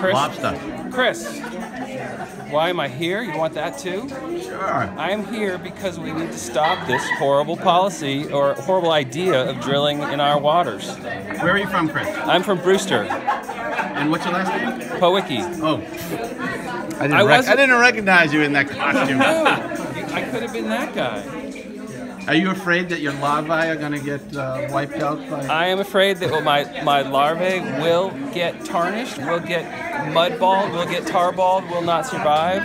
Chris, lobster. Chris, why am I here? You want that too? Sure. I am here because we need to stop this horrible policy or horrible idea of drilling in our waters. Where are you from, Chris? I'm from Brewster. And what's your last name? Powicki. Oh. I didn't recognize you in that costume. No, I could have been that guy. Are you afraid that your larvae are going to get wiped out by... I am afraid that my larvae will get tarnished, will get mudballed, will get tarballed, will not survive.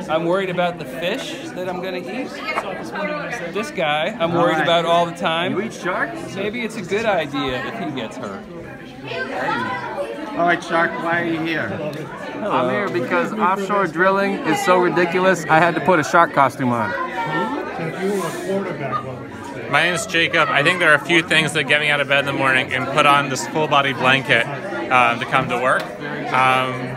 I'm worried about the fish that I'm going to eat. This guy, I'm worried about all the time. You eat sharks? Maybe it's a good idea if he gets hurt. All right, Shark, why are you here? Hello. I'm here because offshore drilling is so ridiculous, I had to put a shark costume on. My name is Jacob. I think there are a few things that get me out of bed in the morning and put on this full-body blanket to come to work.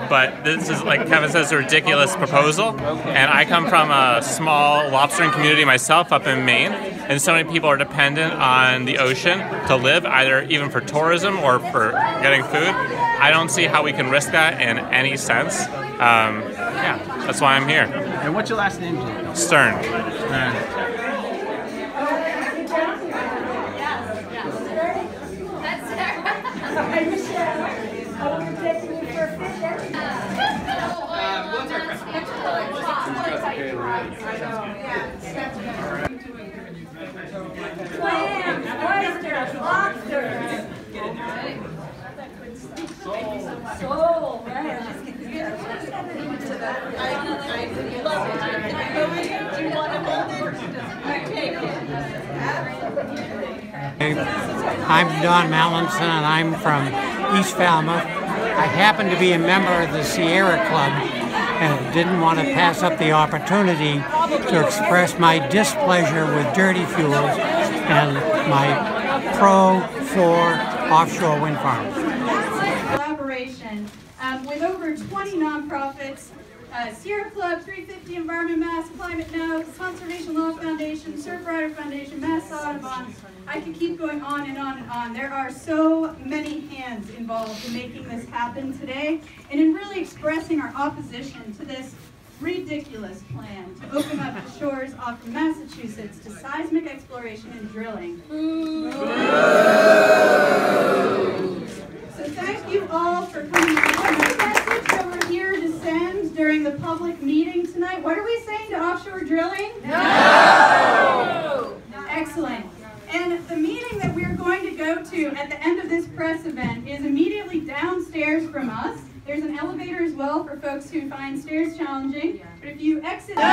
But this is, like Kevin says, a ridiculous proposal. And I come from a small lobstering community myself up in Maine, and so many people are dependent on the ocean to live, either even for tourism or for getting food. I don't see how we can risk that in any sense. Yeah, that's why I'm here. And what's your last name, Jacob? Stern. Clams, oysters, lobsters. Soul, right. I'm Don Mallinson, and I'm from East Falmouth. I happen to be a member of the Sierra Club and didn't want to pass up the opportunity to express my displeasure with dirty fuels and my for offshore wind farms. Collaboration with over 20 nonprofits, Sierra Club, 350 Environment Mass, Climate Now, Conservation Law Foundation, Surfrider Foundation, Mass Audubon. I could keep going on and on and on. There are so many hands involved in making this happen today and in really expressing our opposition to this ridiculous plan to open up the shores off of Massachusetts to seismic exploration and drilling. So thank you all for coming. What message that we're here to send during the public meeting tonight? What are we saying to offshore drilling? No! Excellent. And the meeting that we're going to go to at the end of this press event is immediately downstairs from us. There's an elevator as well for folks who find stairs challenging. But if you exit... Killing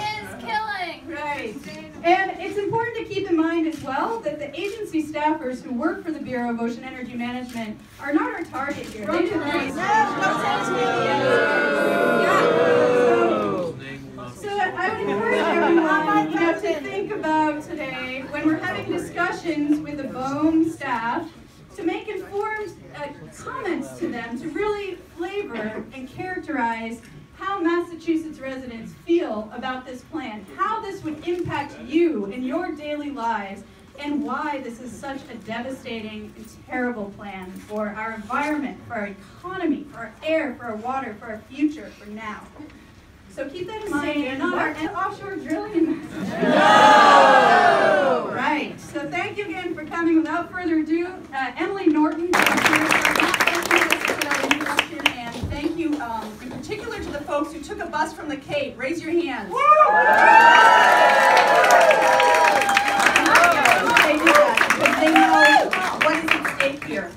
is killing! Right. And it's important to keep in mind as well that the agency staffers who work for the Bureau of Ocean Energy Management are not our target here. They do nice. So I would encourage everyone, to think about today when we're having discussions with the BOEM staff to make informed comments to them to really flavor and characterize how Massachusetts residents feel about this plan, how this would impact you in your daily lives, and why this is such a devastating and terrible plan for our environment, for our economy, for our air, for our water, for our future, for now. So keep that in mind. You're not our offshore drilling. No! Right. So thank you again for coming. Without further ado, Emily Norton is here for our introduction, and thank you in particular to the folks who took a bus from the Cape. Raise your hands. They do that because they know what is at stake here.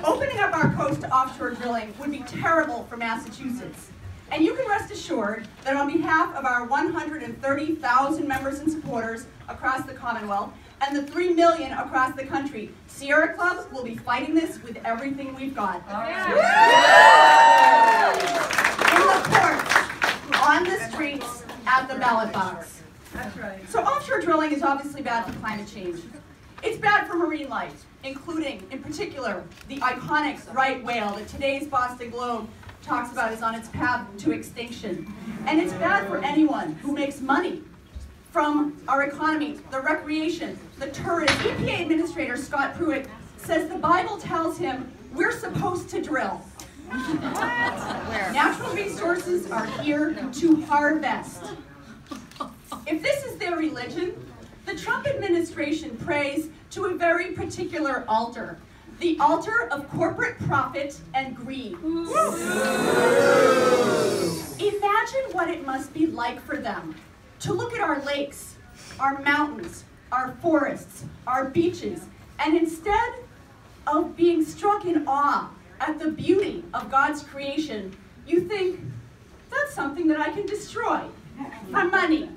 Opening up our coast to offshore drilling would be terrible for Massachusetts. And you can rest assured that on behalf of our 130,000 members and supporters across the Commonwealth and the 3 million across the country, Sierra Club will be fighting this with everything we've got. In the courts, on the streets, at the ballot box. That's right. So offshore drilling is obviously bad for climate change. It's bad for marine life, including, in particular, the iconic right whale that today's Boston Globe talks about is on its path to extinction. And it's bad for anyone who makes money from our economy, the recreation, the tourism. EPA Administrator Scott Pruitt says the Bible tells him we're supposed to drill. Natural resources are here to harvest. If this is their religion, the Trump administration prays to a very particular altar, the altar of corporate profit and greed. Imagine what it must be like for them to look at our lakes, our mountains, our forests, our beaches, and instead of being struck in awe at the beauty of God's creation, you think, that's something that I can destroy for money.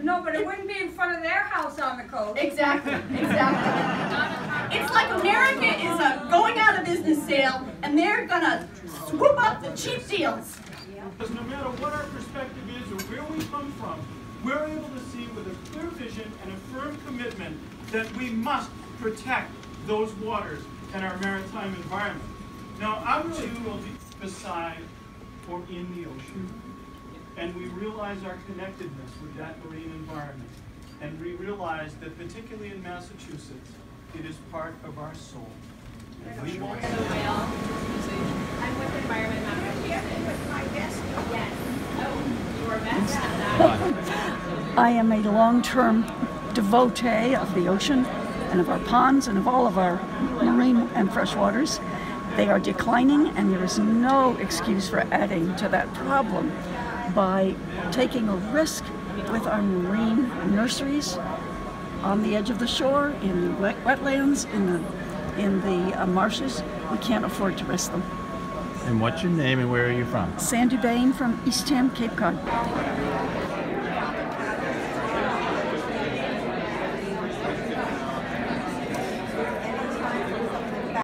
No, but it wouldn't be in front of their house on the coast. Exactly, exactly. It's like America is a going out of business sale, and they're gonna swoop up the cheap deals. Because no matter what our perspective is or where we come from, we're able to see with a clear vision and a firm commitment that we must protect those waters and our maritime environment. Now, I really will be beside or in the ocean, and we realize our connectedness with that marine environment, and we realize that particularly in Massachusetts, it is part of our soul. And we want to. I'm with Environment Manager. With my best. Yes. Oh, your best. I am a long-term devotee of the ocean and of our ponds and of all of our marine and fresh waters. They are declining, and there is no excuse for adding to that problem by taking a risk with our marine nurseries on the edge of the shore, in the wetlands, in the marshes. We can't afford to risk them. And what's your name and where are you from? Sandy Bain from Eastham, Cape Cod.